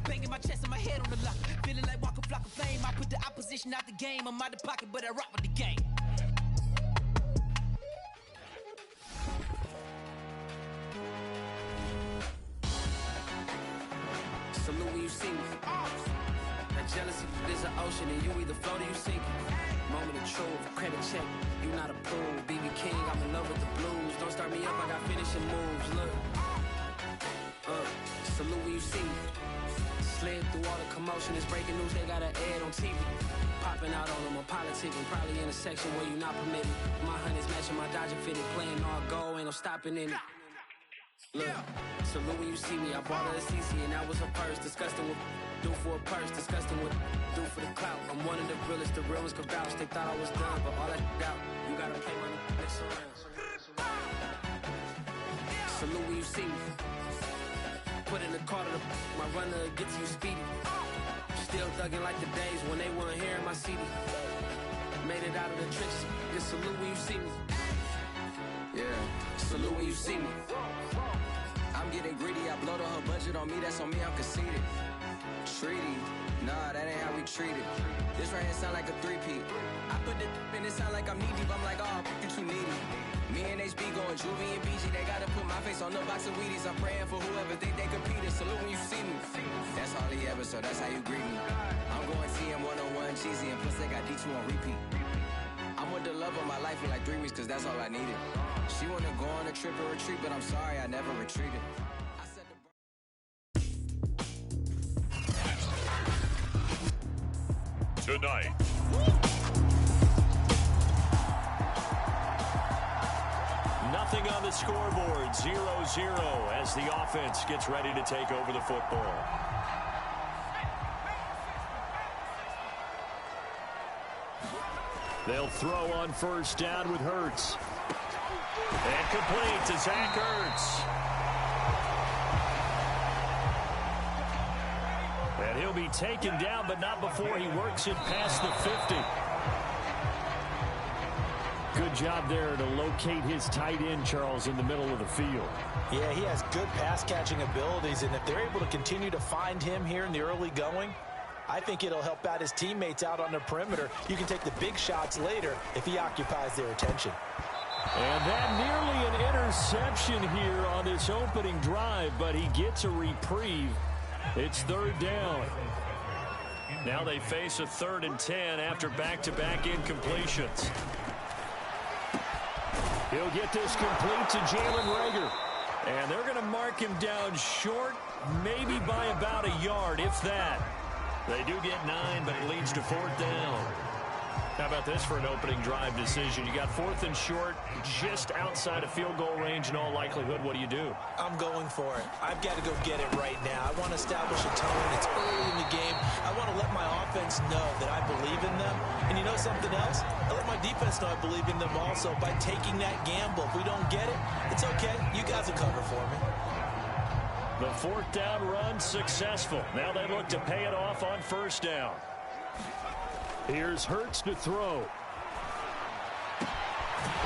Banging my chest and my head on the lock. Feeling like walk a flock of flame. I put the opposition out the game. I'm out the pocket, but I rock with the game. Salute when you see me. That jealousy is an ocean, and you either float or you sink. Moment of truth, credit check. You not approved. BB King, I'm in love with the blues. Don't start me up, I got finishing moves. Look. Salute when you see me. Slid through all the commotion, it's breaking news, they got an ad on TV. Popping out on them, I'm politicking, probably in a section where you not permitted. My honey's matching my Dodger fitted, playing all go, ain't no stopping in it. Look, salute when you see me, I bought her a CC and that was her purse. Disgusting what do for a purse, disgusting what do for the clout. I'm one of the realest, the real ones could vouch. They thought I was done, but all that out, you gotta play my next around. Salute when you see me. Put in the car to my runner gets you speedy. Still thugging like the days when they weren't here in my CD. Made it out of the trenches. Just salute when you see me. Yeah, salute when you see me. I'm getting greedy. I blow the whole budget on me. That's on me. I'm conceited. Treaty. Nah, that ain't how we treat it. This right here sound like a three-peat. I put the in it sound like I'm knee deep. I'm like, oh, you too needy. Me and HB going Juvie and BG. They gotta put my face on the box of Wheaties. I'm praying for whoever think they competed. Salute when you see me. That's all he ever, so that's how you greet me. I'm going TM 101 cheesy, and plus they got D2 on repeat. I'm with the love of my life in like 3 weeks, cause that's all I needed. She wanna go on a trip or retreat, but I'm sorry, I never retreated. Tonight. Nothing on the scoreboard, 0-0 as the offense gets ready to take over the football. They'll throw on first down with Hurts. And complete to Zach Ertz. And he'll be taken down, but not before he works it past the 50. Good job there to locate his tight end, Charles, in the middle of the field. Yeah, he has good pass-catching abilities, and if they're able to continue to find him here in the early going, I think it'll help out his teammates out on the perimeter. You can take the big shots later if he occupies their attention. And that nearly an interception here on this opening drive, but he gets a reprieve. It's third down. Now they face a 3rd and 10 after back-to-back incompletions. He'll get this complete to Jalen Reagor. And they're going to mark him down short, maybe by about a yard, if that. They do get 9, but it leads to 4th down. How about this for an opening drive decision? You got 4th and short, just outside of field goal range in all likelihood. What do you do? I'm going for it. I've got to go get it right now. I want to establish a tone. It's early in the game. I want to let my offense know that I believe in them. And you know something else? I let my defense know I believe in them also by taking that gamble. If we don't get it, it's okay. You guys will cover for me. The 4th down run successful. Now they look to pay it off on first down. Here's Hurts to throw.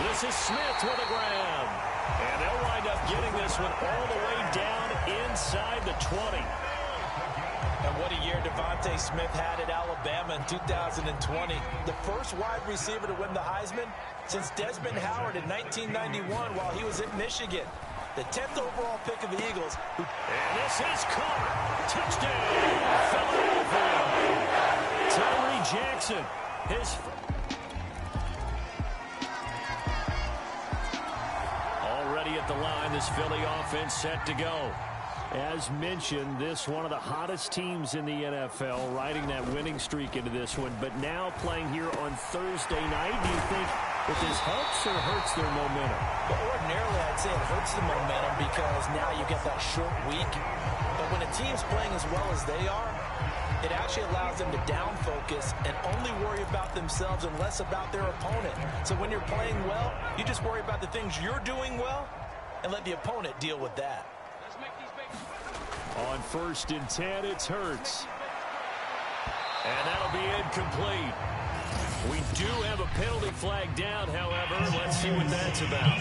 This is Smith with a grab. And they'll wind up getting this one all the way down inside the 20. And what a year Devontae Smith had at Alabama in 2020. The first wide receiver to win the Heisman since Desmond Howard in 1991 while he was at Michigan. The 10th overall pick of the Eagles. And this is caught. Touchdown, Philadelphia. Tyree Jackson, already at the line, this Philly offense set to go. As mentioned, this one of the hottest teams in the NFL, riding that winning streak into this one, but now playing here on Thursday night. Do you think that this helps or hurts their momentum? Well, ordinarily, I'd say it hurts the momentum because now you get that short week. But when a team's playing as well as they are, it actually allows them to down focus and only worry about themselves and less about their opponent. So when you're playing well, you just worry about the things you're doing well and let the opponent deal with that. On 1st and 10, it's Hurts. And that'll be incomplete. We do have a penalty flag down, however. Let's see what that's about.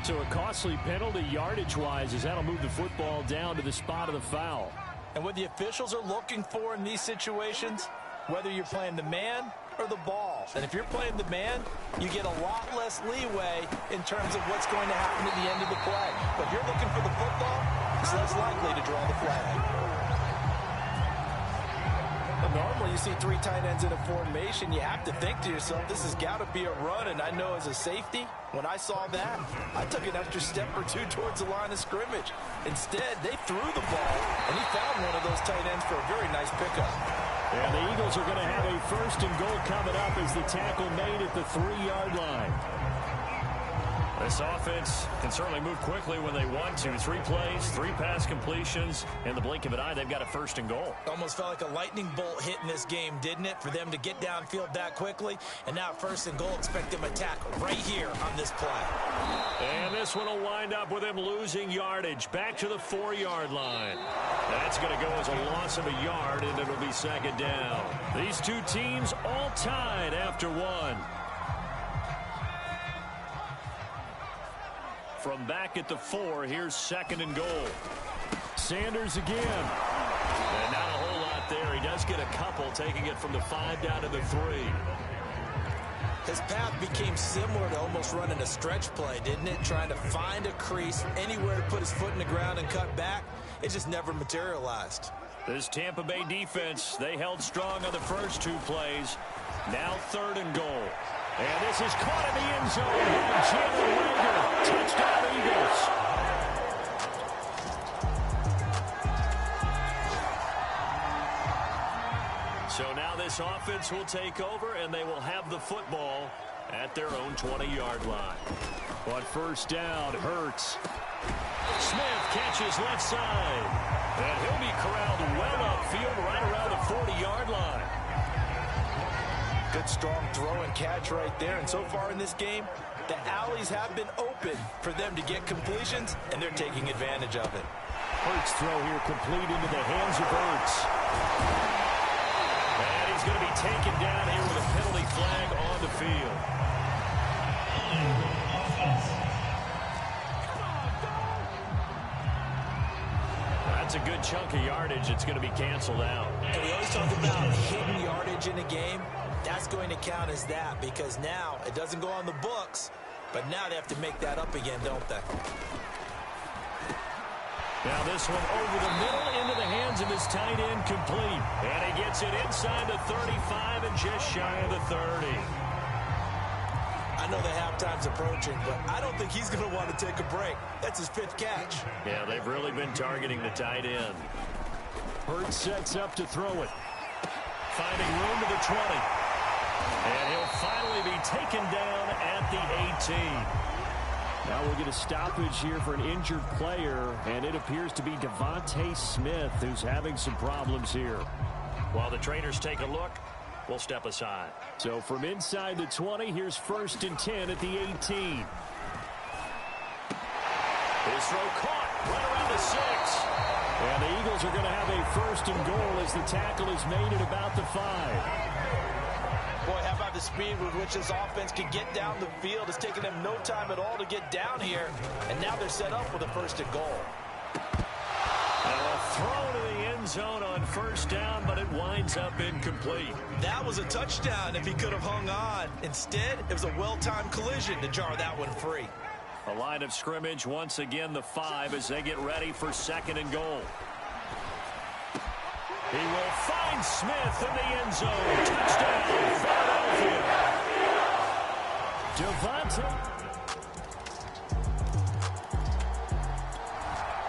So a costly penalty yardage-wise as that'll move the football down to the spot of the foul. And what the officials are looking for in these situations, whether you're playing the man or the ball. And if you're playing the man, you get a lot less leeway in terms of what's going to happen at the end of the play. But if you're looking for the football, it's less likely to draw the flag. Normally, you see three tight ends in a formation. You have to think to yourself, this has got to be a run. And I know as a safety, when I saw that, I took an extra step or two towards the line of scrimmage. Instead, they threw the ball, and he found one of those tight ends for a very nice pickup. And the Eagles are going to have a 1st and goal coming up as the tackle made at the 3-yard line. This offense can certainly move quickly when they want to. 3 plays, 3 pass completions. In the blink of an eye, they've got a 1st and goal. Almost felt like a lightning bolt hit in this game, didn't it? For them to get downfield that quickly. And now 1st and goal, expect them to tackle right here on this play. And this one will wind up with him losing yardage. Back to the 4-yard line. That's going to go as a loss of a yard, and it'll be 2nd down. These two teams all tied after 1. From back at the 4, here's 2nd and goal. Sanders again. And not a whole lot there. He does get a couple, taking it from the 5 down to the 3. His path became similar to almost running a stretch play, didn't it? Trying to find a crease, anywhere to put his foot in the ground and cut back. It just never materialized. This Tampa Bay defense, they held strong on the first 2 plays. Now 3rd and goal. And this is caught in the end zone by Jalen Rager. Touchdown, Eagles. So now this offense will take over, and they will have the football at their own 20-yard line. But 1st down, Hurts. Smith catches left side. And he'll be corralled well upfield right around the 40-yard line. Good, strong throw and catch right there. And so far in this game, the alleys have been open for them to get completions, and they're taking advantage of it. Hurts throw here complete into the hands of Hurts. And he's going to be taken down here with a penalty flag on the field. That's a good chunk of yardage. It's going to be canceled out. And we always talk about hidden yardage in a game. That's going to count as that, because now it doesn't go on the books, but now they have to make that up again, don't they? Now this one over the middle into the hands of his tight end, complete. And he gets it inside the 35 and just shy of the 30. I know the halftime's approaching, but I don't think he's going to want to take a break. That's his 5th catch. Yeah, they've really been targeting the tight end. Hurts sets up to throw it. Finding room to the 20. And he'll finally be taken down at the 18. Now we'll get a stoppage here for an injured player, and it appears to be Devontae Smith who's having some problems here. While the trainers take a look, we'll step aside. So from inside the 20, here's 1st and 10 at the 18. His throw caught right around the 6. And the Eagles are going to have a 1st and goal as the tackle is made at about the 5. Boy, how about the speed with which this offense can get down the field? It's taken them no time at all to get down here, and now they're set up with a 1st and goal. Now a throw to the end zone on 1st down, but it winds up incomplete. That was a touchdown if he could have hung on. Instead, it was a well-timed collision to jar that one free. A line of scrimmage, once again the 5 as they get ready for 2nd and goal. He will find Smith in the end zone. Touchdown, Philadelphia. Devontae.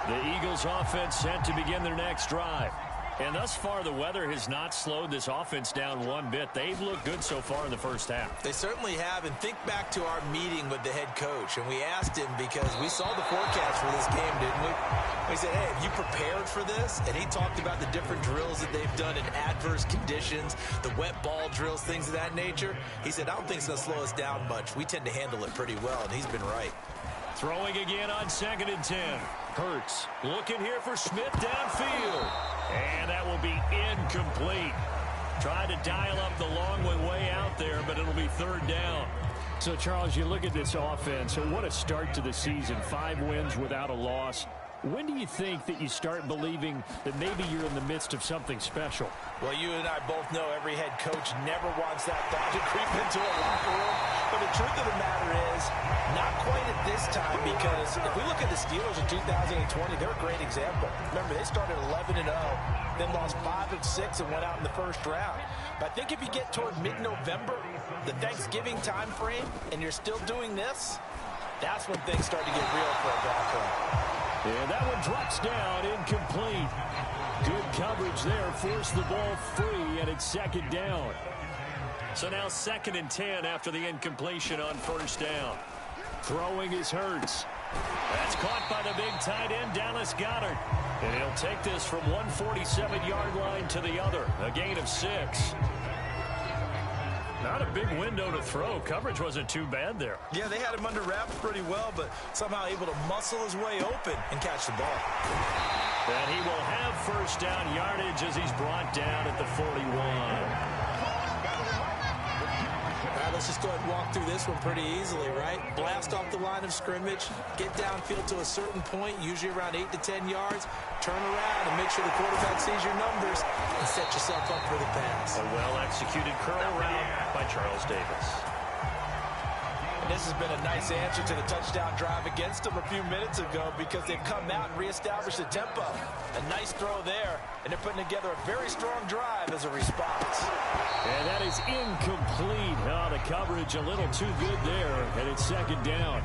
The Eagles offense set to begin their next drive. And thus far, the weather has not slowed this offense down one bit. They've looked good so far in the first half. They certainly have. And think back to our meeting with the head coach. And we asked him, because we saw the forecast for this game, didn't we? We said, hey, have you prepared for this? And he talked about the different drills that they've done in adverse conditions, the wet ball drills, things of that nature. He said, I don't think it's going to slow us down much. We tend to handle it pretty well, and he's been right. Throwing again on 2nd and 10. Hurts looking here for Smith downfield. And that will be incomplete. Tried to dial up the long way out there, but it'll be 3rd down. So, Charles, you look at this offense, and what a start to the season. 5 wins without a loss. When do you think that you start believing that maybe you're in the midst of something special? Well, you and I both know every head coach never wants that thought to creep into a locker room. But the truth of the matter is, not quite at this time, because if we look at the Steelers in 2020, they're a great example. Remember, they started 11-0, then lost 5 of 6 and went out in the first round. But I think if you get toward mid-November, the Thanksgiving time frame, and you're still doing this, that's when things start to get real for a ball club. And that one drops down, incomplete. Good coverage there, forced the ball free, and it's second down. So now 2nd and 10 after the incompletion on first down. Throwing is Hurts. That's caught by the big tight end, Dallas Goedert. And he'll take this from 147-yard line to the other, a gain of 6. Not a big window to throw. Coverage wasn't too bad there. Yeah, they had him under wraps pretty well, but somehow able to muscle his way open and catch the ball. And he will have first down yardage as he's brought down at the 41. All right, let's just go ahead and walk through this one pretty easily, right? Blast off the line of scrimmage, get downfield to a certain point, usually around 8 to 10 yards, turn around and make sure the quarterback sees your numbers and set yourself up for the pass. A well-executed curl route by Charles Davis. And this has been a nice answer to the touchdown drive against them a few minutes ago because they've come out and reestablished the tempo. A nice throw there, and they're putting together a very strong drive as a response. And that is incomplete. Oh, the coverage a little too good there, and it's second down.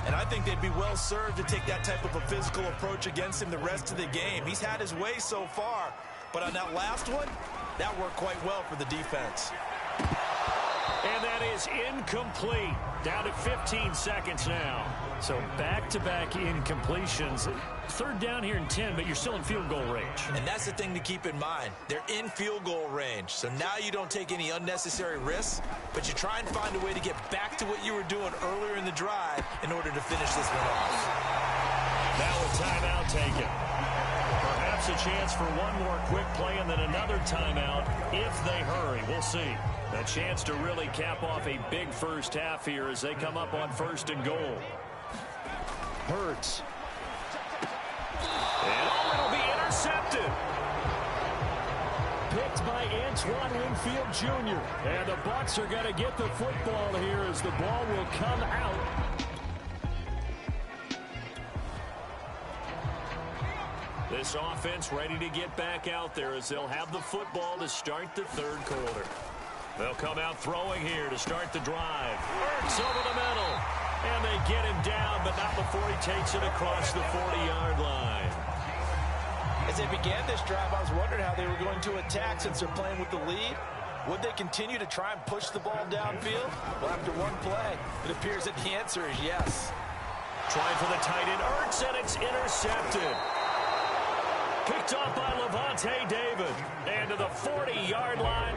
And I think they'd be well served to take that type of a physical approach against him the rest of the game. He's had his way so far, but on that last one, that worked quite well for the defense. And that is incomplete. Down to 15 seconds now. So back-to-back incompletions. Third down here in 10, but you're still in field goal range. And that's the thing to keep in mind. They're in field goal range. So now you don't take any unnecessary risks, but you try and find a way to get back to what you were doing earlier in the drive in order to finish this one off. Now a timeout taken. Perhaps a chance for one more quick play and then another timeout if they hurry. We'll see. A chance to really cap off a big first half here as they come up on 1st and goal. Hurts. And it'll be intercepted. Picked by Antoine Winfield Jr. And the Bucs are going to get the football here as the ball will come out. This offense ready to get back out there as they'll have the football to start the 3rd quarter. They'll come out throwing here to start the drive. Hurts over the middle. And they get him down, but not before he takes it across the 40-yard line. As they began this drive, I was wondering how they were going to attack since they're playing with the lead. Would they continue to try and push the ball downfield? Well, after one play, it appears that the answer is yes. Trying for the tight end, Hurts, and it's intercepted. Picked off by Levante David. And to the 40-yard line.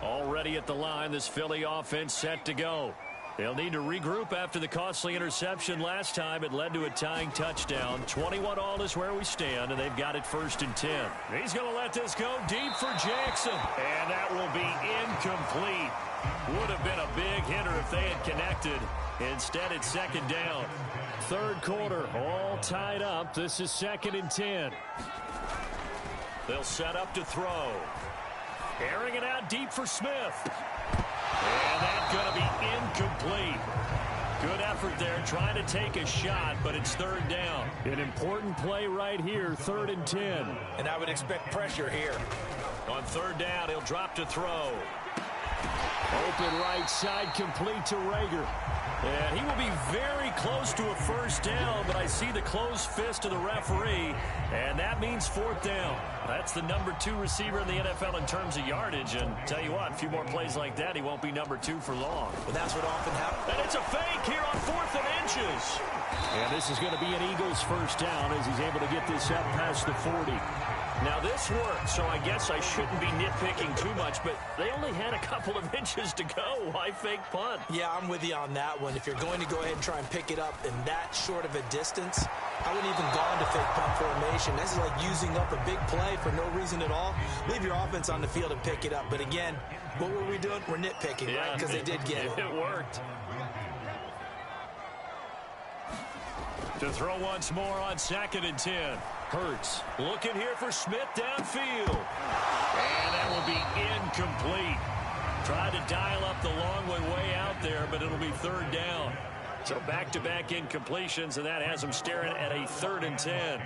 Already at the line, this Philly offense set to go. They'll need to regroup after the costly interception last time. It led to a tying touchdown. 21-all is where we stand, and they've got it 1st and 10. He's going to let this go deep for Jackson. And that will be incomplete. Would have been a big hitter if they had connected. Instead, it's 2nd down. 3rd quarter, all tied up. This is 2nd and 10. They'll set up to throw. Airing it out deep for Smith. And that's going to be incomplete. Good effort there trying to take a shot, but it's 3rd down. An important play right here, 3rd and 10. And I would expect pressure here. On 3rd down, he'll drop to throw. Open right side, complete to Rager. And he will be very close to a 1st down, but I see the closed fist of the referee, and that means 4th down. That's the number 2 receiver in the NFL in terms of yardage, and tell you what, a few more plays like that, he won't be number 2 for long. Well, that's what often happens. And it's a fake here on 4th and inches. And this is going to be an Eagles 1st down as he's able to get this up past the 40. Now, this worked, so I guess I shouldn't be nitpicking too much, but they only had a couple of inches to go. Why fake punt? Yeah, I'm with you on that one. If you're going to go ahead and try and pick it up in that short of a distance, I wouldn't even gone to fake punt formation. This is like using up a big play for no reason at all. Leave your offense on the field and pick it up. But again, what were we doing? We're nitpicking, right? Because they did get it. It worked. To throw once more on 2nd and 10. Hurts looking here for Smith downfield. And that will be incomplete. Tried to dial up the long way out there, but it'll be 3rd down. So back-to-back incompletions, and that has them staring at a 3rd and 10.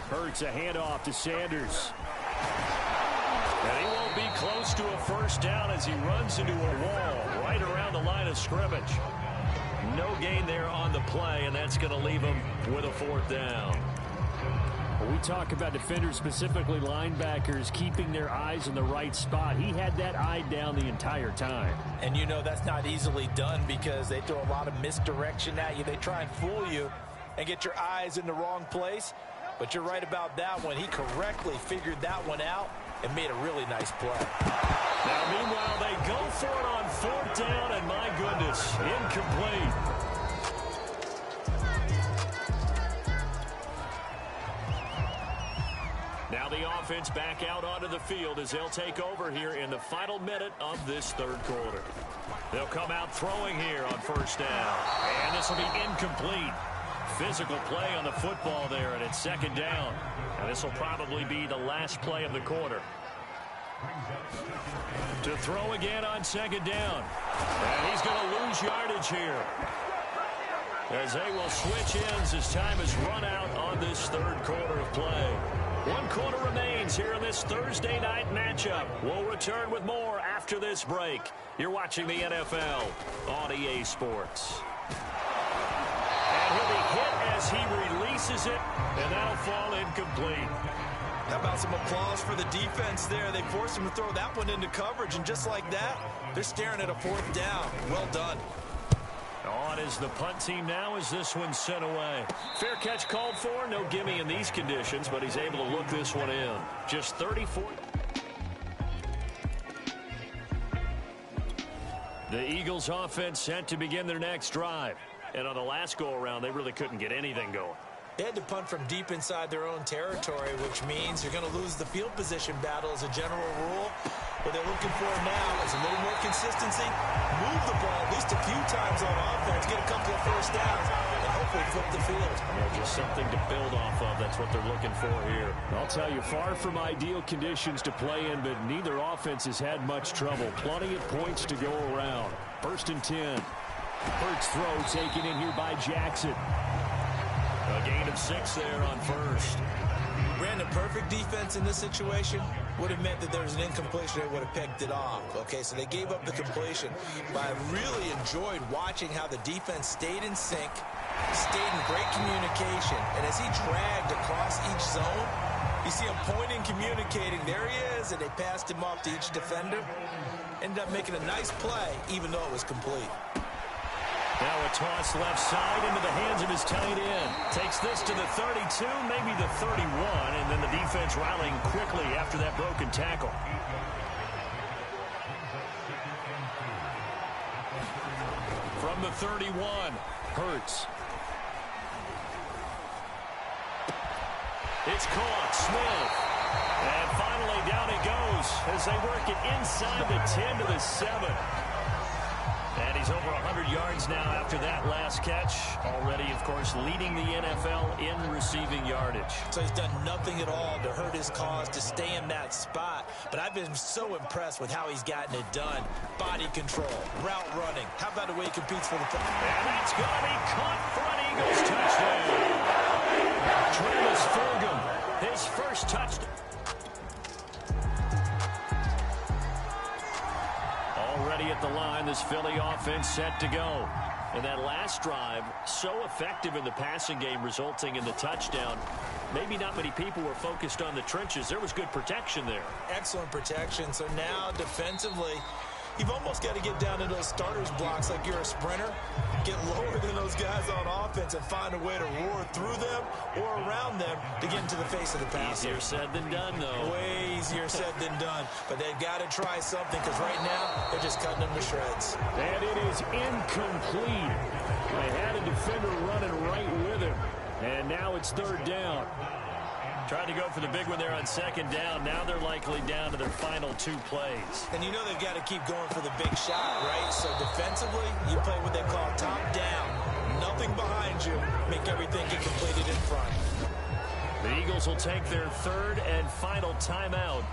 Hurts a handoff to Sanders. And he won't be close to a 1st down as he runs into a wall right around the line of scrimmage. No gain there on the play, and that's going to leave him with a 4th down. When we talk about defenders, specifically linebackers, keeping their eyes in the right spot, he had that eye down the entire time. And you know that's not easily done because they throw a lot of misdirection at you. They try and fool you and get your eyes in the wrong place. But you're right about that one. He correctly figured that one out and made a really nice play. Now, meanwhile, they go for it on 4th down, and my goodness, incomplete. Now the offense back out onto the field as they'll take over here in the final minute of this 3rd quarter. They'll come out throwing here on 1st down. And this will be incomplete. Physical play on the football there, and it's 2nd down. And this will probably be the last play of the quarter. To throw again on 2nd down. And he's going to lose yardage here, as they will switch ends as time is run out on this 3rd quarter of play. 1 quarter remains here in this Thursday night matchup. We'll return with more after this break. You're watching the NFL on EA Sports. And he'll be hit as he releases it, and that'll fall incomplete. How about some applause for the defense there? They forced him to throw that one into coverage, and just like that, they're staring at a 4th down. Well done. On is the punt team now as this one's sent away. Fair catch called for. No gimme in these conditions, but he's able to look this one in. Just 34. The Eagles offense set to begin their next drive. And on the last go-around, they really couldn't get anything going. They had to punt from deep inside their own territory, which means you're going to lose the field position battle as a general rule. What they're looking for now is a little more consistency, move the ball at least a few times on offense, get a couple of 1st downs, and hopefully flip the field. Yeah, just something to build off of. That's what they're looking for here. I'll tell you, far from ideal conditions to play in, but neither offense has had much trouble. Plenty of points to go around. 1st and 10. Hurts throw taken in here by Jackson. A gain of 6 there on 1st. Brandon, perfect defense in this situation would have meant that there was an incompletion. They would have picked it off. Okay, so they gave up the completion. But I really enjoyed watching how the defense stayed in sync, stayed in great communication. And as he dragged across each zone, you see him pointing, communicating. There he is, and they passed him off to each defender. Ended up making a nice play, even though it was complete. Now a toss left side into the hands of his tight end. Takes this to the 32, maybe the 31, and then the defense rallying quickly after that broken tackle. From the 31, Hurts. It's caught, Smith. And finally down it goes as they work it inside the 10 to the 7. And he's over 100 yards now after that last catch. Already, of course, leading the NFL in receiving yardage. So he's done nothing at all to hurt his cause, to stay in that spot. But I've been so impressed with how he's gotten it done. Body control, route running. How about the way he competes for the football? And that's going to be caught for an Eagles touchdown. Travis Fulgham, his first touchdown. Already at the line, this Philly offense set to go. And that last drive, so effective in the passing game, resulting in the touchdown. Maybe not many people were focused on the trenches. There was good protection there. Excellent protection. So now defensively, you've almost got to get down to those starters blocks like you're a sprinter. Get lower than those guys on offense and find a way to roar through them or around them to get into the face of the passer. Easier said than done, though. Way easier said than done. But they've got to try something because right now they're just cutting them to shreds. And it is incomplete. They had a defender running right with him. And now it's third down. Tried to go for the big one there on second down. Now they're likely down to their final 2 plays. And you know they've got to keep going for the big shot, right? So defensively, you play what they call top down. Nothing behind you. Make everything get completed in front. The Eagles will take their third and final timeout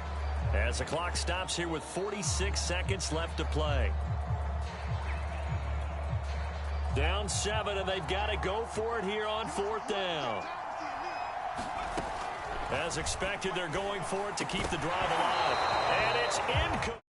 as the clock stops here with 46 seconds left to play. Down 7, and they've got to go for it here on 4th down. As expected, they're going for it to keep the drive alive. And it's incomplete.